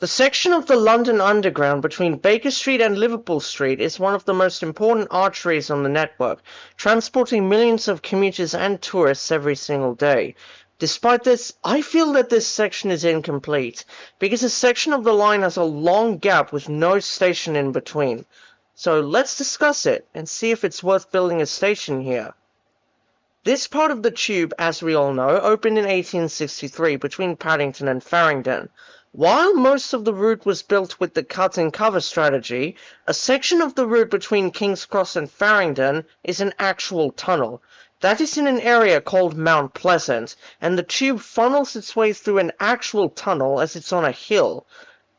The section of the London Underground between Baker Street and Liverpool Street is one of the most important arteries on the network, transporting millions of commuters and tourists every single day. Despite this, I feel that this section is incomplete, because a section of the line has a long gap with no station in between. So let's discuss it, and see if it's worth building a station here. This part of the tube, as we all know, opened in 1863 between Paddington and Farringdon. While most of the route was built with the cut and cover strategy, a section of the route between King's Cross and Farringdon is an actual tunnel. That is in an area called Mount Pleasant, and the tube funnels its way through an actual tunnel as it's on a hill.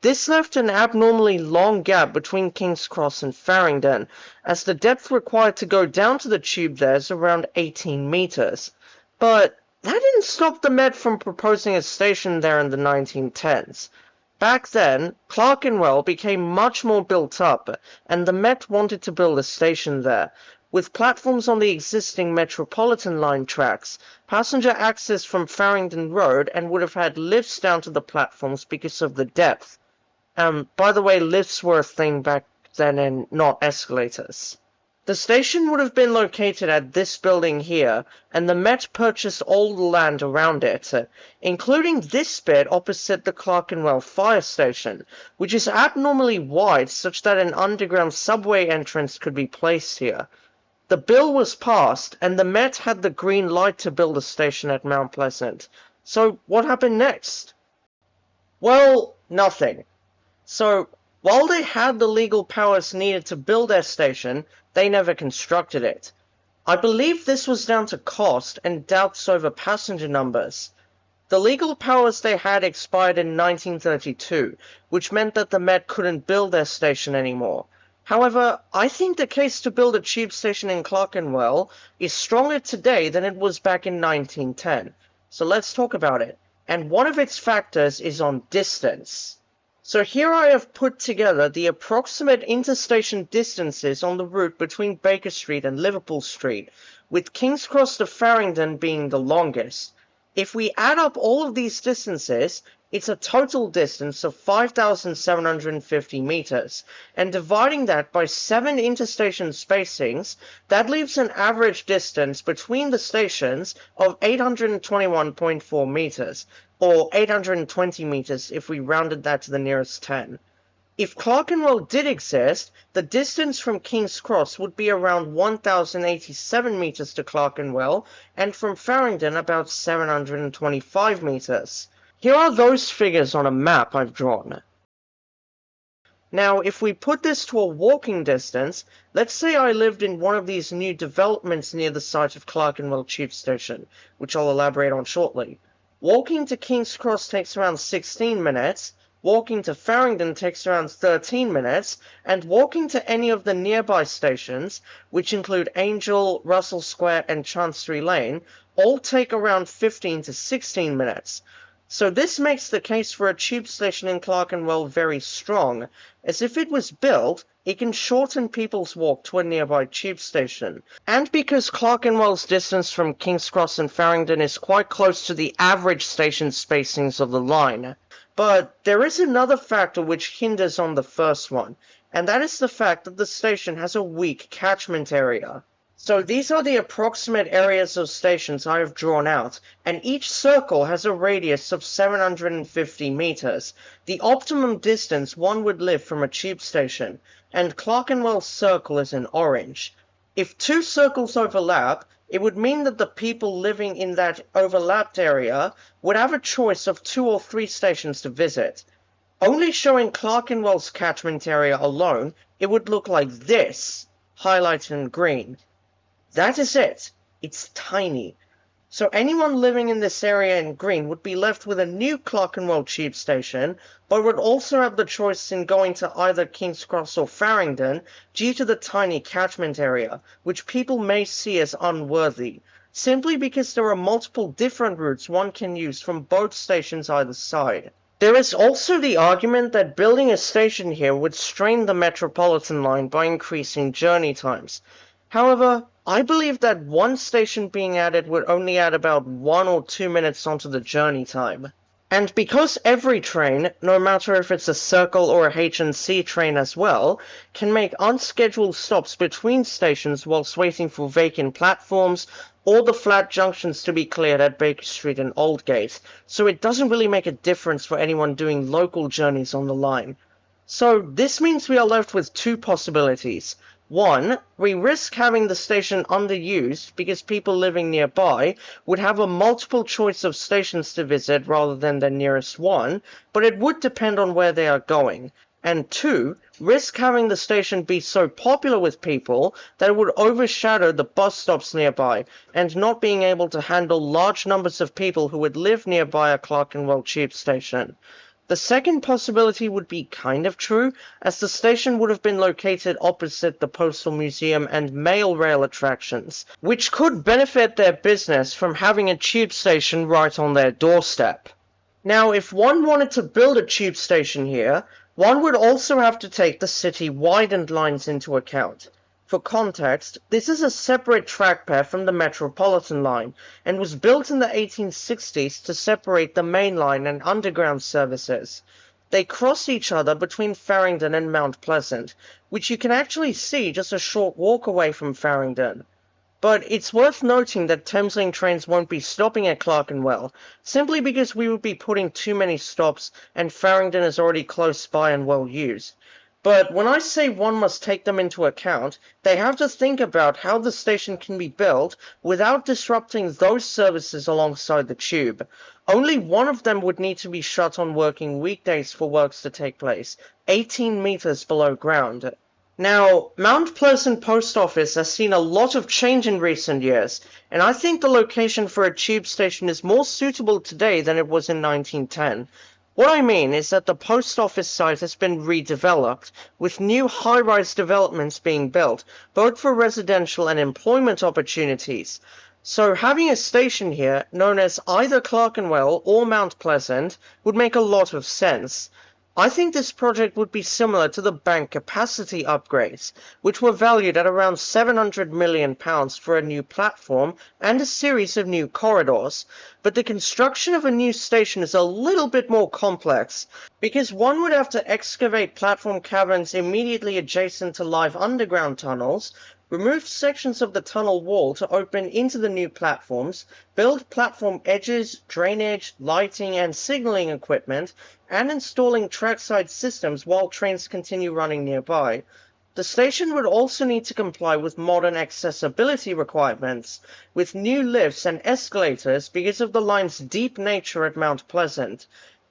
This left an abnormally long gap between King's Cross and Farringdon, as the depth required to go down to the tube there is around 18 meters. But that didn't stop the Met from proposing a station there in the 1910s. Back then, Clerkenwell became much more built up, and the Met wanted to build a station there. With platforms on the existing Metropolitan line tracks, passenger access from Farringdon Road, and would have had lifts down to the platforms because of the depth. By the way, lifts were a thing back then and not escalators. The station would have been located at this building here, and the Met purchased all the land around it, including this bit opposite the Clerkenwell fire station, which is abnormally wide such that an underground subway entrance could be placed here. The bill was passed, and the Met had the green light to build a station at Mount Pleasant. So what happened next? Well, nothing. So, while they had the legal powers needed to build their station, they never constructed it. I believe this was down to cost and doubts over passenger numbers. The legal powers they had expired in 1932, which meant that the Met couldn't build their station anymore. However, I think the case to build a tube station in Clerkenwell is stronger today than it was back in 1910. So let's talk about it. And one of its factors is on distance. So here I have put together the approximate interstation distances on the route between Baker Street and Liverpool Street, with King's Cross to Farringdon being the longest. If we add up all of these distances, it's a total distance of 5,750 meters, and dividing that by 7 interstation spacings, that leaves an average distance between the stations of 821.4 meters, or 820 meters if we rounded that to the nearest 10. If Clerkenwell did exist, the distance from King's Cross would be around 1,087 meters to Clerkenwell, and from Farringdon about 725 meters. Here are those figures on a map I've drawn. Now, if we put this to a walking distance, let's say I lived in one of these new developments near the site of Clerkenwell Tube Station, which I'll elaborate on shortly. Walking to King's Cross takes around 16 minutes, walking to Farringdon takes around 13 minutes, and walking to any of the nearby stations, which include Angel, Russell Square, and Chancery Lane, all take around 15 to 16 minutes. So this makes the case for a tube station in Clerkenwell very strong, as if it was built, it can shorten people's walk to a nearby tube station. And because Clerkenwell's distance from King's Cross and Farringdon is quite close to the average station spacings of the line. But there is another factor which hinders on the first one, and that is the fact that the station has a weak catchment area. So these are the approximate areas of stations I have drawn out, and each circle has a radius of 750 meters, the optimum distance one would live from a tube station, and Clerkenwell's circle is in orange. If 2 circles overlap, it would mean that the people living in that overlapped area would have a choice of 2 or 3 stations to visit. Only showing Clerkenwell's catchment area alone, it would look like this, highlighted in green. That is it. It's tiny. So anyone living in this area in green would be left with a new Clerkenwell Tube Station, but would also have the choice in going to either King's Cross or Farringdon due to the tiny catchment area, which people may see as unworthy, simply because there are multiple different routes one can use from both stations either side. There is also the argument that building a station here would strain the Metropolitan line by increasing journey times. However, I believe that one station being added would only add about 1 or 2 minutes onto the journey time. And because every train, no matter if it's a Circle or a H&C train as well, can make unscheduled stops between stations whilst waiting for vacant platforms or the flat junctions to be cleared at Baker Street and Aldgate, so it doesn't really make a difference for anyone doing local journeys on the line. So this means we are left with two possibilities. One, we risk having the station underused because people living nearby would have a multiple choice of stations to visit rather than the nearest one, but it would depend on where they are going. And two, risk having the station be so popular with people that it would overshadow the bus stops nearby, and not being able to handle large numbers of people who would live nearby a Clerkenwell Tube Station. The second possibility would be kind of true, as the station would have been located opposite the Postal Museum and mail rail attractions, which could benefit their business from having a tube station right on their doorstep. Now, if one wanted to build a tube station here, one would also have to take the city-widened lines into account. For context, this is a separate track pair from the Metropolitan line, and was built in the 1860s to separate the main line and underground services. They cross each other between Farringdon and Mount Pleasant, which you can actually see just a short walk away from Farringdon. But it's worth noting that Thameslink trains won't be stopping at Clerkenwell, simply because we would be putting too many stops and Farringdon is already close by and well used. But when I say one must take them into account, they have to think about how the station can be built without disrupting those services alongside the tube. Only one of them would need to be shut on working weekdays for works to take place, 18 meters below ground. Now, Mount Pleasant Post Office has seen a lot of change in recent years, and I think the location for a tube station is more suitable today than it was in 1910. What I mean is that the post office site has been redeveloped, with new high-rise developments being built, both for residential and employment opportunities. So having a station here, known as either Clerkenwell or Mount Pleasant, would make a lot of sense. I think this project would be similar to the bank capacity upgrades, which were valued at around £700 million for a new platform and a series of new corridors, but the construction of a new station is a little bit more complex, because one would have to excavate platform caverns immediately adjacent to live underground tunnels, remove sections of the tunnel wall to open into the new platforms, build platform edges, drainage, lighting and signalling equipment, and installing trackside systems while trains continue running nearby. The station would also need to comply with modern accessibility requirements, with new lifts and escalators because of the line's deep nature at Mount Pleasant.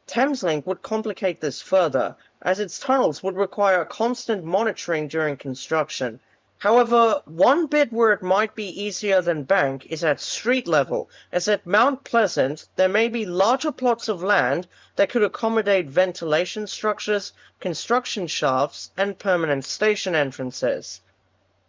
Thameslink would complicate this further, as its tunnels would require constant monitoring during construction. However, one bit where it might be easier than bank is at street level, as at Mount Pleasant there may be larger plots of land that could accommodate ventilation structures, construction shafts, and permanent station entrances.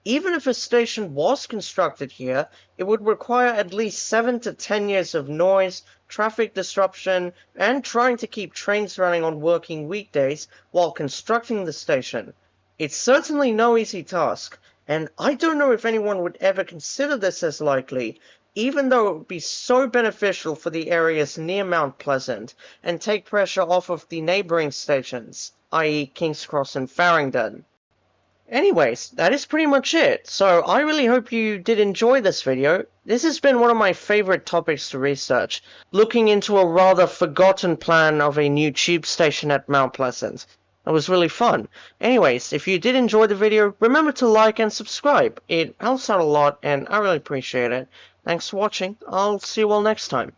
Even if a station was constructed here, it would require at least 7 to 10 years of noise, traffic disruption, and trying to keep trains running on working weekdays while constructing the station. It's certainly no easy task, and I don't know if anyone would ever consider this as likely, even though it would be so beneficial for the areas near Mount Pleasant, and take pressure off of the neighbouring stations, i.e. King's Cross and Farringdon. Anyways, that is pretty much it, so I really hope you did enjoy this video. This has been one of my favourite topics to research, looking into a rather forgotten plan of a new tube station at Mount Pleasant. It was really fun. Anyways, if you did enjoy the video, remember to like and subscribe. It helps out a lot and I really appreciate it. Thanks for watching. I'll see you all next time.